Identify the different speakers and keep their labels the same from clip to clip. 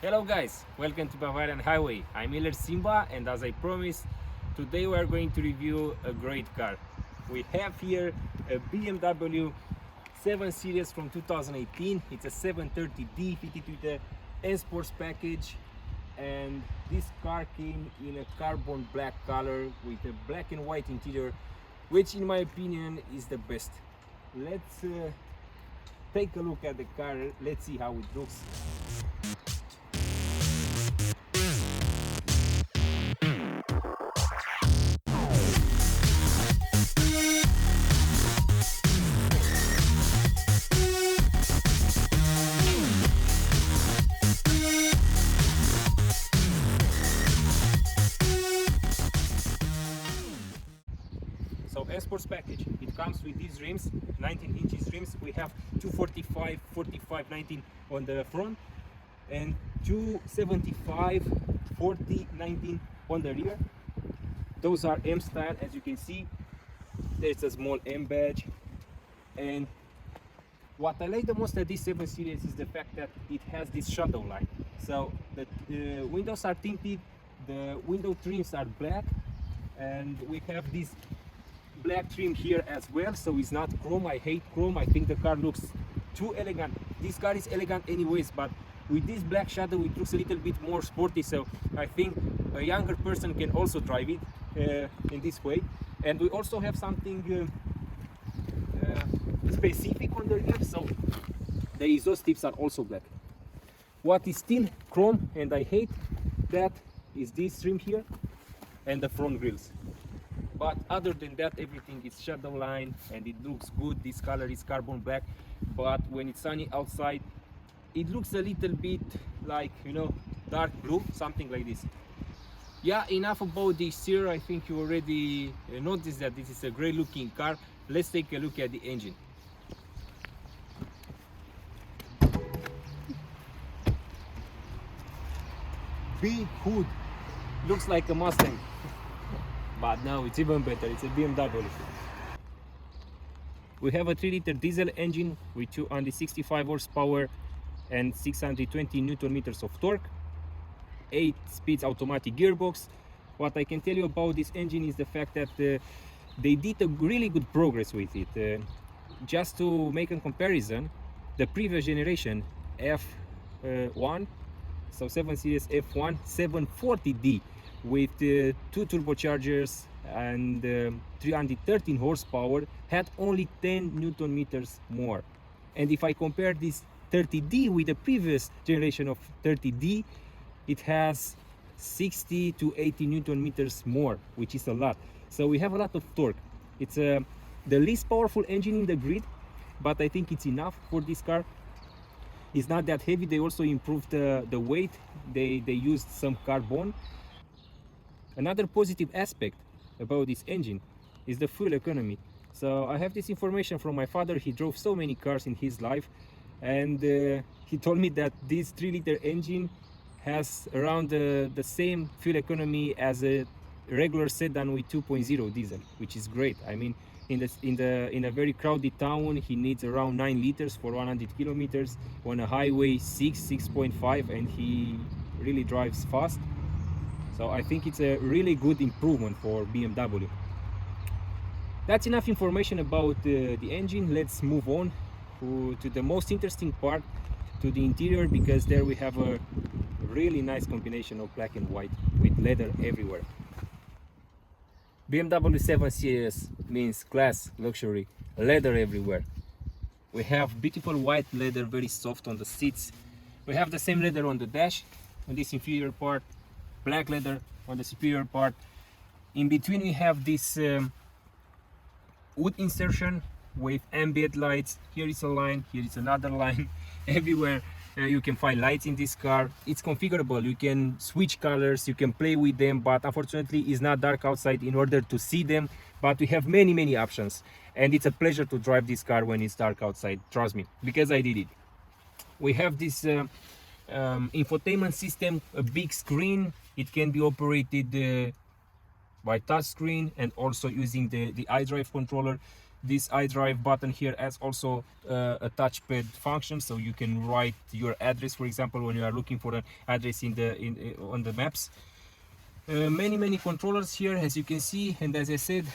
Speaker 1: Hello guys, welcome to Bavarian Highway. I'm Miller Simba, and as I promised, today we are going to review a great car. We have here a BMW 7 Series from 2018. It's a 730D fitted with a S-Sports package, and this car came in a carbon black color with a black and white interior, which in my opinion is the best. Let's take a look at the car. Let's see how it looks. So S-Sports package, it comes with these rims, 19 inches rims. We have 245, 45, 19 on the front and 275, 40, 19 on the rear. Those are M style, as you can see. There's a small M badge. And what I like the most at this 7 Series is the fact that it has this shadow line. So the windows are tinted, the window trims are black, and we have this black trim here as well, so it's not chrome. I hate chrome. I think the car looks too elegant. This car is elegant anyways, but with this black shadow it looks a little bit more sporty, so I think a younger person can also drive it in this way. And we also have something specific on the rear, so the exhaust tips are also black. What is still chrome, and I hate that, is this trim here and the front grills. But other than that, everything is shadow line and it looks good. This color is carbon black, but when it's sunny outside, it looks a little bit like, you know, dark blue, something like this. Yeah, enough about the exterior. I think you already noticed that this is a great looking car. Let's take a look at the engine. Big hood, looks like a Mustang. But no, it's even better, it's a BMW. We have a 3-liter diesel engine with 265 horsepower and 620 Newton meters of torque, 8 speeds automatic gearbox. What I can tell you about this engine is the fact that they did a really good progress with it. Just to make a comparison, the previous generation F1, so 7 Series F1 740D, with 2 turbochargers and 313 horsepower, had only 10 Newton meters more. And if I compare this 30D with the previous generation of 30D, it has 60 to 80 Newton meters more, which is a lot. So we have a lot of torque. It's the least powerful engine in the grid, but I think it's enough for this car. It's not that heavy. They also improved the weight. They used some carbon. Another positive aspect about this engine is the fuel economy. So I have this information from my father. He drove so many cars in his life, and he told me that this 3-liter engine has around the same fuel economy as a regular sedan with 2.0 diesel, which is great. I mean, in a very crowded town, he needs around 9 liters for 100 kilometers. On a highway, 6.5, and he really drives fast. So I think it's a really good improvement for BMW. That's enough information about the engine. Let's move on to the most interesting part, to the interior, because there we have a really nice combination of black and white with leather everywhere. BMW 7 Series means class, luxury, leather everywhere. We have beautiful white leather, very soft on the seats. We have the same leather on the dash, on this inferior part, black leather on the superior part. In between we have this wood insertion with ambient lights. Here is a line, here is another line. Everywhere you can find lights in this car. It's configurable. You can switch colors, you can play with them, but unfortunately it's not dark outside in order to see them. But we have many options, and it's a pleasure to drive this car when it's dark outside. Trust me, because I did it. We have this infotainment system, a big screen. It can be operated by touch screen and also using the iDrive controller. This iDrive button here has also a touchpad function, so you can write your address, for example, when you are looking for an address on the maps. Many controllers here, as you can see, and as I said,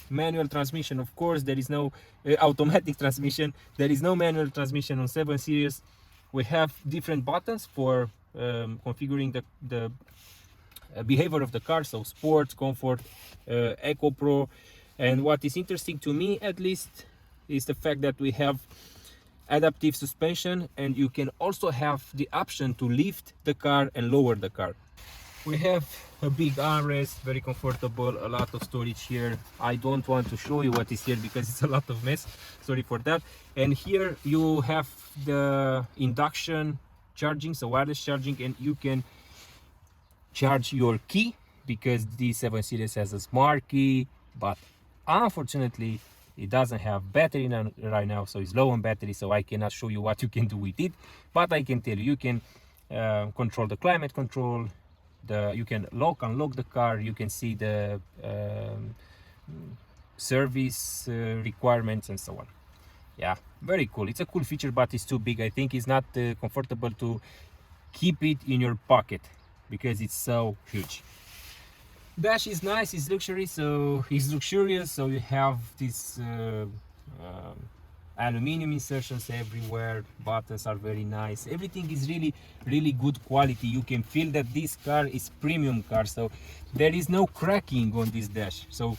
Speaker 1: manual transmission. Of course, there is no automatic transmission. There is no manual transmission on 7 Series. We have different buttons for configuring the behavior of the car, so sport, comfort, eco, pro. And what is interesting to me, at least, is the fact that we have adaptive suspension, and you can also have the option to lift the car and lower the car. We have a big armrest, very comfortable, a lot of storage here. I don't want to show you what is here because it's a lot of mess, sorry for that. And here you have the induction charging, so wireless charging, and you can charge your key because the 7 Series has a smart key, but unfortunately it doesn't have battery right now, so it's low on battery, so I cannot show you what you can do with it. But I can tell you, you can control the climate control, you can lock unlock the car, you can see the service requirements and so on. Yeah, very cool. It's a cool feature, but it's too big. I think it's not comfortable to keep it in your pocket because it's so huge. Dash is nice, it's luxury, so it's luxurious, so you have this aluminum insertions everywhere. Buttons are very nice, everything is really good quality. You can feel that this car is premium car, so there is no cracking on this dash. So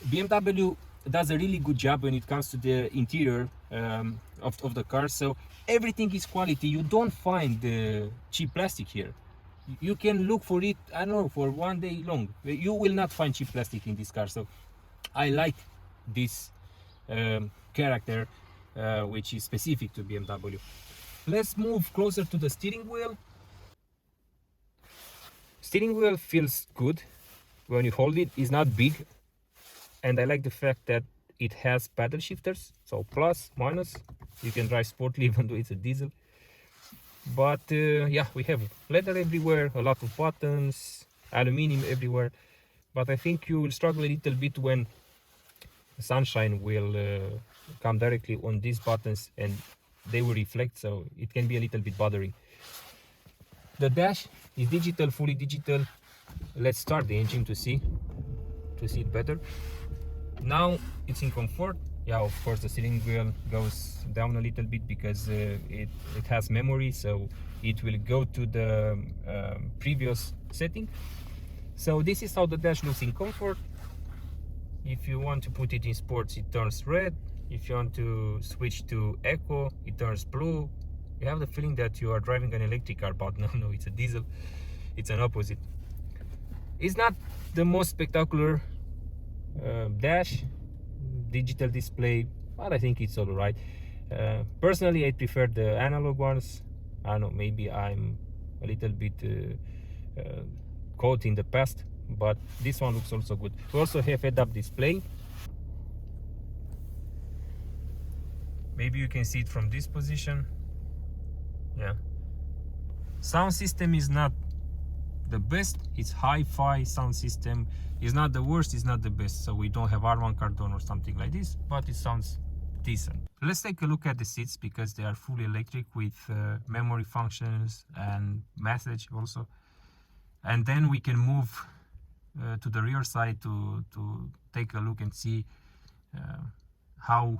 Speaker 1: BMW does a really good job when it comes to the interior of the car, so everything is quality. You don't find the cheap plastic here. You can look for it, I don't know, for one day long. You will not find cheap plastic in this car, so I like this character which is specific to BMW. Let's move closer to the steering wheel. Steering wheel feels good when you hold it. It's not big, and I like the fact that it has paddle shifters, so plus, minus. You can drive sportly even though it's a diesel. But yeah, we have leather everywhere, a lot of buttons, aluminum everywhere. But I think you will struggle a little bit when the sunshine will come directly on these buttons and they will reflect, so it can be a little bit bothering. The dash is digital, fully digital. Let's start the engine to see it better. Now it's in comfort. Yeah, of course the steering wheel goes down a little bit because it has memory, so it will go to the previous setting. So this is how the dash looks in comfort. If you want to put it in sports, it turns red. If you want to switch to eco, it turns blue. You have the feeling that you are driving an electric car, but no, it's a diesel. It's an opposite. It's not the most spectacular dash, digital display, but I think it's all right. Personally, I prefer the analog ones. I don't know, maybe I'm a little bit caught in the past, but this one looks also good. We also have head-up display. Maybe you can see it from this position. Yeah. Sound system is not the best. It's hi-fi sound system. It's not the worst, it's not the best. So we don't have R1 Cardon or something like this, but it sounds decent. Let's take a look at the seats because they are fully electric with memory functions and message also. And then we can move to the rear side to take a look and see how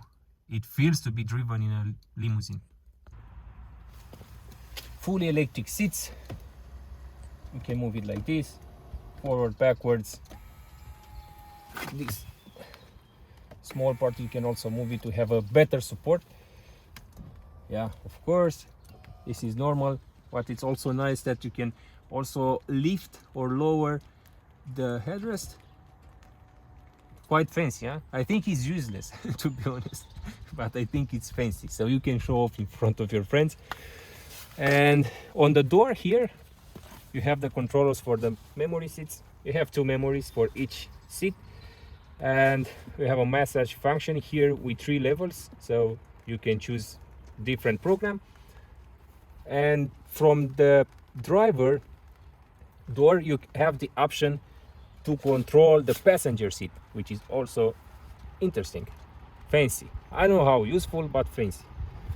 Speaker 1: it feels to be driven in a limousine. Fully electric seats. You can move it like this, forward, backwards. This small part you can also move it to have a better support. Yeah, of course, this is normal, but it's also nice that you can also lift or lower the headrest. Quite fancy, huh? I think it's useless to be honest, but I think it's fancy, so you can show off in front of your friends. And on the door here you have the controllers for the memory seats. You have 2 memories for each seat, and we have a massage function here with 3 levels, so you can choose different program. And from the driver door you have the option to control the passenger seat, which is also interesting. fancy. I don't know how useful, but fancy.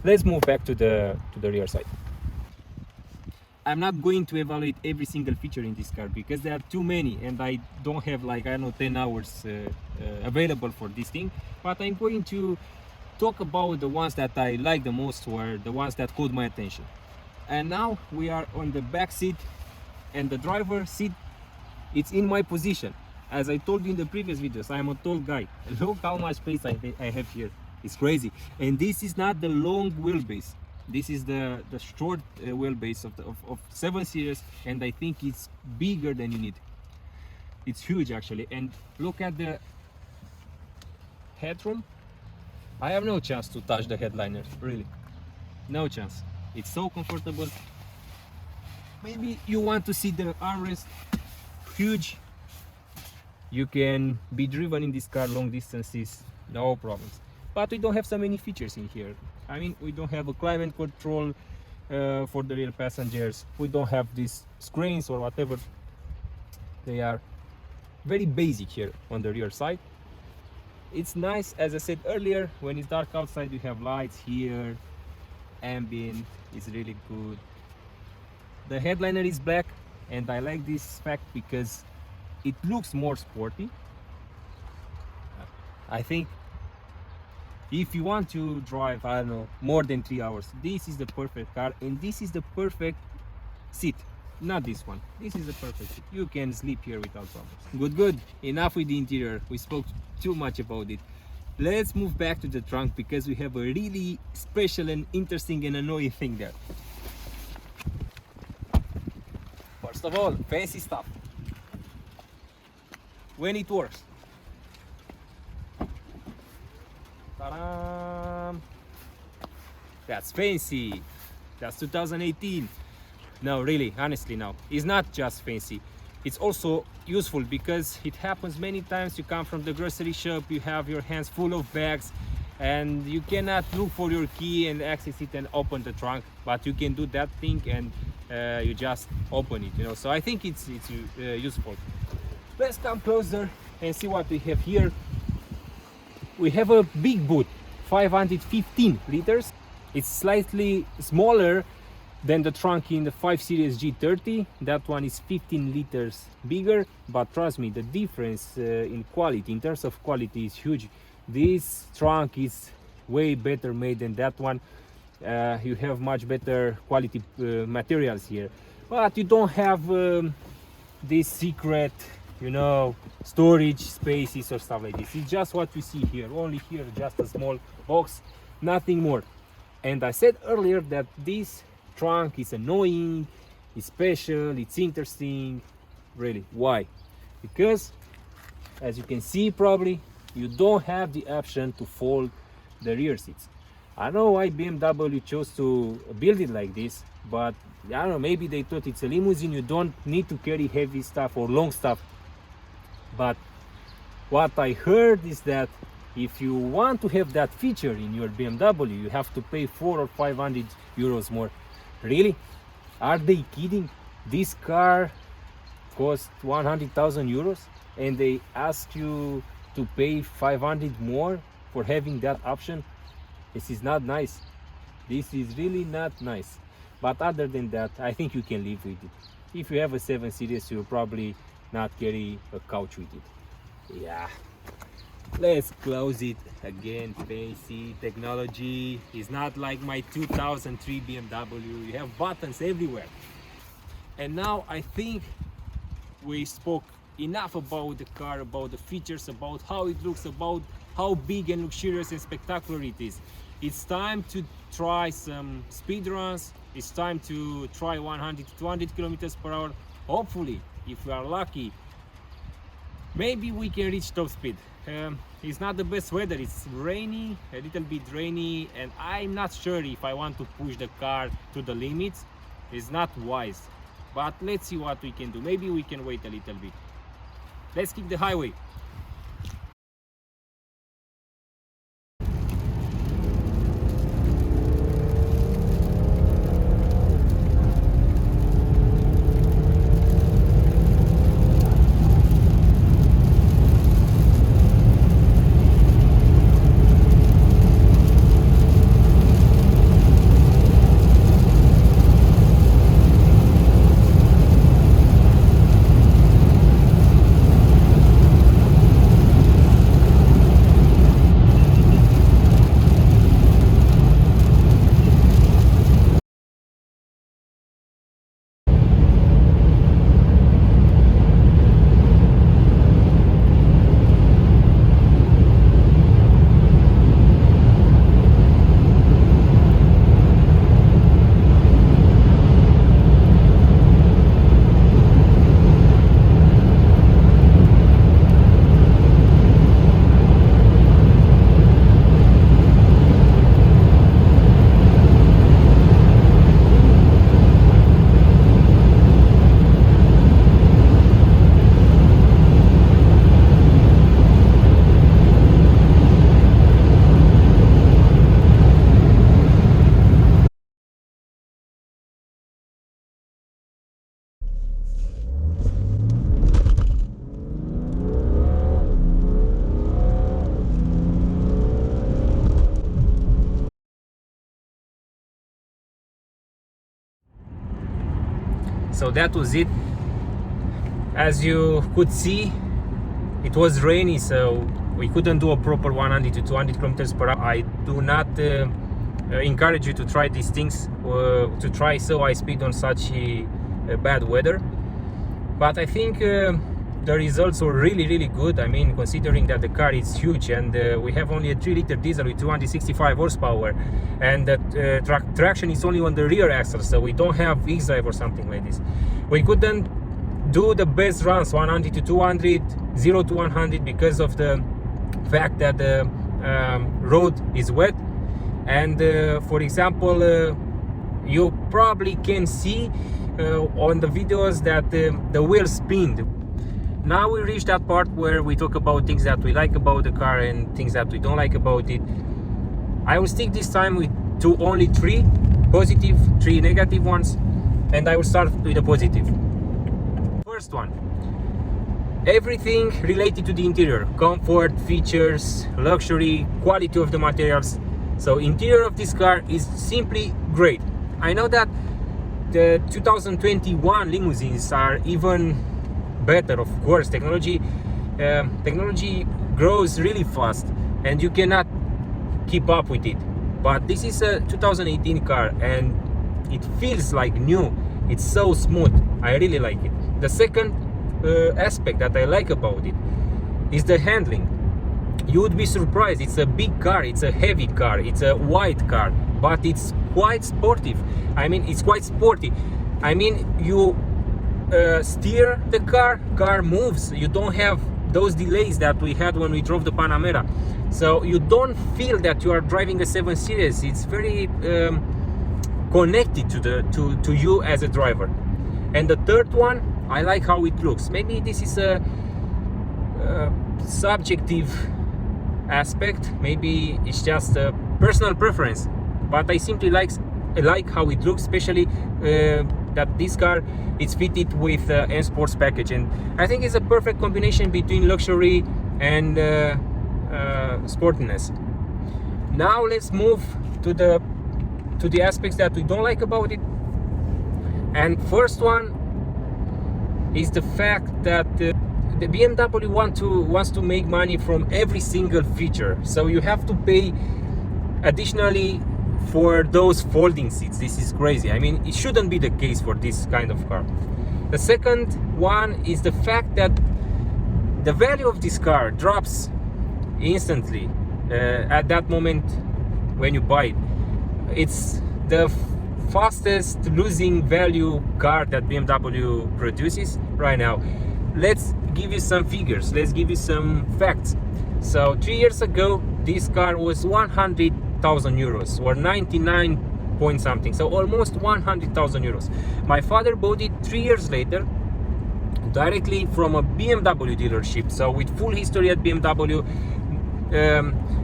Speaker 1: Let's move back to the rear side. I'm not going to evaluate every single feature in this car because there are too many and I don't have, like, I don't know, 10 hours available for this thing, but I'm going to talk about the ones that I like the most, or the ones that caught my attention. And now we are on the back seat, and the driver seat, it's in my position. As I told you in the previous videos, I am a tall guy. Look how much space I have here. It's crazy. And this is not the long wheelbase. This is the short wheelbase of 7 Series, and I think it's bigger than you need. It's huge actually. And look at the headroom. I have no chance to touch the headliner, really. No chance. It's so comfortable. Maybe you want to see the armrest, huge. You can be driven in this car long distances, no problems. But we don't have so many features in here. I mean, we don't have a climate control for the rear passengers. We don't have these screens or whatever. They are very basic here on the rear side. It's nice, as I said earlier, when it's dark outside, you have lights here. Ambient is really good. The headliner is black, and I like this fact because it looks more sporty. I think if you want to drive, I don't know, more than 3 hours, this is the perfect car, and this is the perfect seat. Not this one. This is the perfect seat. You can sleep here without problems. Good. Enough with the interior. We spoke too much about it. Let's move back to the trunk because we have a really special and interesting and annoying thing there. First of all, fancy stuff. When it works. Ta-da! That's fancy. That's 2018. No, really, honestly, no. It's not just fancy. It's also useful because it happens many times. You come from the grocery shop, you have your hands full of bags, and you cannot look for your key and access it and open the trunk. But you can do that thing, and you just open it. You know. So I think it's useful. Let's come closer and see what we have here. We have a big boot, 515 liters. It's slightly smaller than the trunk in the 5 Series G30. That one is 15 liters bigger, but trust me, the difference in quality, in terms of quality, is huge. This trunk is way better made than that one. You have much better quality materials here, but you don't have this secret, you know, storage spaces or stuff like this. It's just what you see here, only here, just a small box, nothing more. And I said earlier that this trunk is annoying, it's special, it's interesting. Really, why? Because, as you can see probably, you don't have the option to fold the rear seats. I know why BMW chose to build it like this, but I don't know, maybe they thought it's a limousine, you don't need to carry heavy stuff or long stuff. But what I heard is that if you want to have that feature in your BMW, you have to pay 400 or 500 euros more. Really? Are they kidding? This car costs 100,000 euros and they ask you to pay 500 more for having that option? This is not nice. This is really not nice. But other than that, I think you can live with it. If you have a 7 Series, you'll probably not carry a couch with it. Yeah. Let's close it again. Fancy technology is not like my 2003 BMW. You have buttons everywhere. And now I think we spoke enough about the car, about the features, about how it looks, about how big and luxurious and spectacular it is. It's time to try some speed runs. It's time to try 100 to 200 kilometers per hour. Hopefully, if we are lucky, maybe we can reach top speed. It's not the best weather, it's rainy, a little bit rainy, and I'm not sure if I want to push the car to the limits. It's not wise, but let's see what we can do. Maybe we can wait a little bit. Let's kick the highway. So that was it. As you could see, it was rainy, so we couldn't do a proper 100 to 200 kilometers per hour. I do not encourage you to try these things, to try so high speed on such bad weather. But I think the results were really good. I mean, considering that the car is huge, and we have only a 3-liter diesel with 265 horsepower, and the traction is only on the rear axle, so we don't have X-drive or something like this. We couldn't do the best runs 100 to 200, 0 to 100, because of the fact that the road is wet. And for example, you probably can see on the videos that the wheels spinned. Now we reached that part where we talk about things that we like about the car and things that we don't like about it. I will stick this time to only 3 positive, 3 negative ones, and I will start with the positive. First one, everything related to the interior: comfort, features, luxury, quality of the materials. So interior of this car is simply great. I know that the 2021 limousines are even better. Of course, technology grows really fast and you cannot keep up with it, but this is a 2018 car and it feels like new. It's so smooth. I really like it. The second aspect that I like about it is the handling. You would be surprised. It's a big car, it's a heavy car, it's a wide car, but it's quite sportive. I mean, it's quite sporty. I mean, you steer the car moves. You don't have those delays that we had when we drove the Panamera. So you don't feel that you are driving a 7 Series. It's very connected to you as a driver. And the third one, I like how it looks. Maybe this is a subjective aspect, maybe it's just a personal preference, but I simply like how it looks, especially that this car is fitted with M Sports package, and I think it's a perfect combination between luxury and sportiness. Now let's move to the aspects that we don't like about it. And first one is the fact that the BMW wants to make money from every single feature, so you have to pay additionally for those folding seats. This is crazy. I mean, it shouldn't be the case for this kind of car. The second one is the fact that the value of this car drops instantly at that moment when you buy it. It's the fastest losing value car that BMW produces right now. Let's give you some figures, let's give you some facts. So 3 years ago this car was 100,000 euros, or 99 point something, so almost 100,000 euros. My father bought it 3 years later directly from a BMW dealership, so with full history at BMW,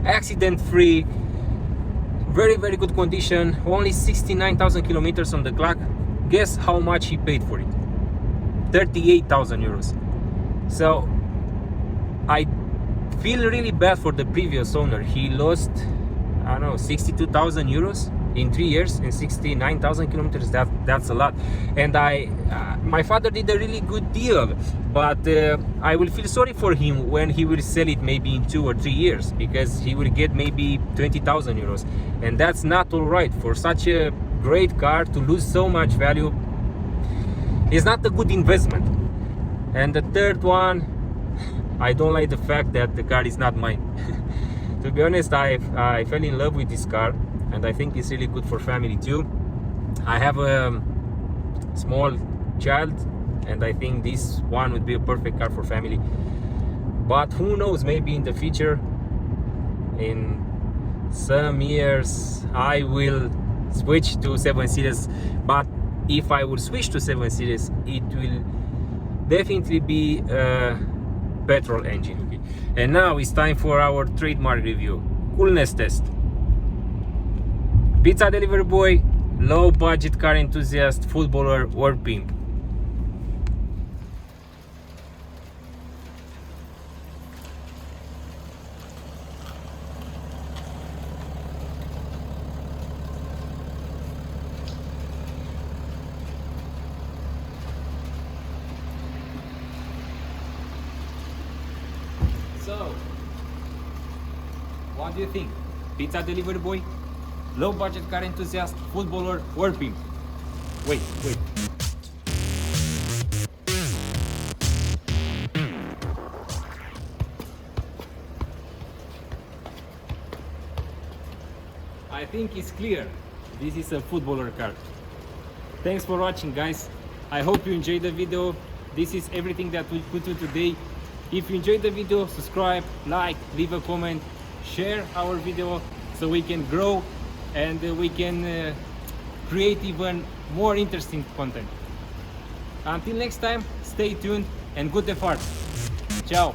Speaker 1: accident free, very good condition, only 69,000 kilometers on the clock. Guess how much he paid for it? 38,000 euros. So I feel really bad for the previous owner. He lost, I don't know, 62,000 euros in 3 years and 69,000 kilometers. That's a lot. And my father did a really good deal, but I will feel sorry for him when he will sell it maybe in 2 or 3 years, because he will get maybe 20,000 euros, and that's not all right. For such a great car to lose so much value is not a good investment. And the third one, I don't like the fact that the car is not mine. To be honest, I fell in love with this car, and I think it's really good for family too. I have a small child, and I think this one would be a perfect car for family. But who knows, maybe in the future, in some years, I will switch to 7 Series. But if I would switch to 7 Series, it will definitely be a petrol engine. Okay. And now it's time for our trademark review, coolness test. Pizza delivery boy, low budget car enthusiast, footballer, or pimp. What do you think? Pizza delivery boy? Low budget car enthusiast? Footballer? Or pimp? Wait. I think it's clear. This is a footballer car. Thanks for watching, guys. I hope you enjoyed the video. This is everything that we put to today. If you enjoyed the video, subscribe, like, leave a comment, share our video so we can grow and we can create even more interesting content. Until next time, stay tuned and gute Fahrt. Ciao.